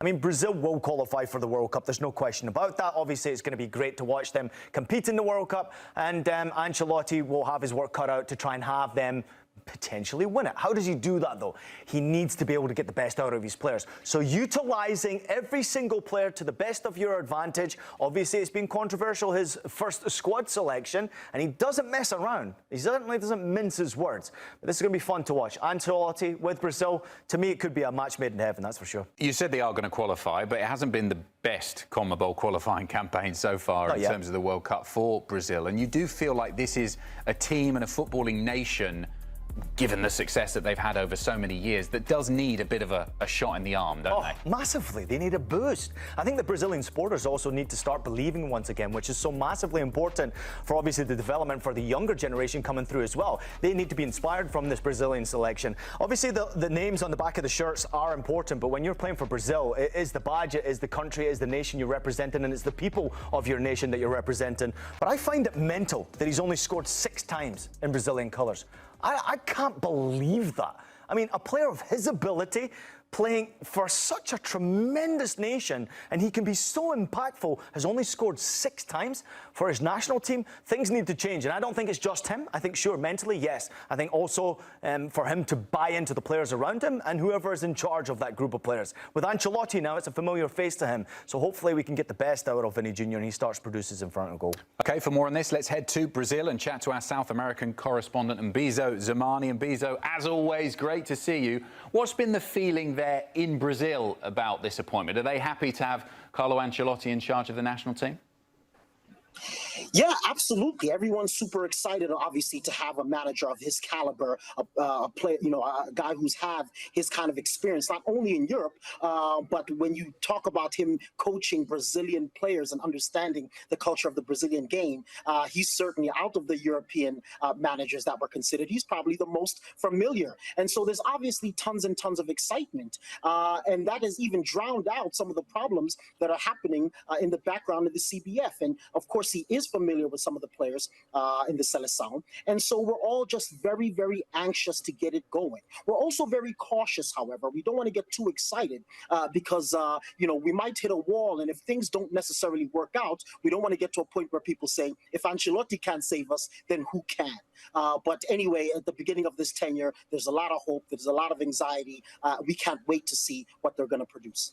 I mean, Brazil will qualify for the World Cup. There's no question about that. Obviously, it's going to be great to watch them compete in the World Cup. And Ancelotti will have his work cut out to try and have them potentially win it. How does he do that, though? He needs to be able to get the best out of his players. So utilising every single player to the best of your advantage. Obviously, it's been controversial, his first squad selection, and he doesn't mess around. He certainly doesn't mince his words. But this is going to be fun to watch. Ancelotti with Brazil, to me, it could be a match made in heaven, that's for sure. You said they are going to qualify, but it hasn't been the best CONMEBOL qualifying campaign so far in terms of the World Cup for Brazil. And you do feel like this is a team and a footballing nation, given the success that they've had over so many years, that does need a bit of a shot in the arm, don't they? Massively. They need a boost. I think the Brazilian supporters also need to start believing once again, which is so massively important for obviously the development for the younger generation coming through as well. They need to be inspired from this Brazilian selection. Obviously, the names on the back of the shirts are important, but when you're playing for Brazil, it is the badge, it is the country, it is the nation you're representing, and it's the people of your nation that you're representing. But I find it mental that he's only scored 6 times in Brazilian colours. I can't believe that. I mean, a player of his ability, playing for such a tremendous nation, and he can be so impactful, has only scored 6 times for his national team. Things need to change, and I don't think it's just him. I think, sure, mentally, yes. I think also for him to buy into the players around him and whoever is in charge of that group of players. With Ancelotti now, it's a familiar face to him, so hopefully we can get the best out of Vini Jr. and he starts produces in front of goal. OK, for more on this, let's head to Brazil and chat to our South American correspondent, Mbizo Zamani. Mbizo, as always, great to see you. What's been the feeling there in Brazil about this appointment? Are they happy to have Carlo Ancelotti in charge of the national team? Yeah, absolutely. Everyone's super excited, obviously, to have a manager of his caliber, a player, a guy who's had his kind of experience, not only in Europe, but when you talk about him coaching Brazilian players and understanding the culture of the Brazilian game, he's certainly, out of the European managers that were considered, he's probably the most familiar. And so there's obviously tons and tons of excitement. And that has even drowned out some of the problems that are happening in the background of the CBF. And of course, he is familiar with some of the players in the Seleção. And so we're all just very, very anxious to get it going. We're also very cautious, however. We don't want to get too excited because, we might hit a wall. And if things don't necessarily work out, we don't want to get to a point where people say, if Ancelotti can't save us, then who can? But anyway, at the beginning of this tenure, there's a lot of hope. There's a lot of anxiety. We can't wait to see what they're going to produce.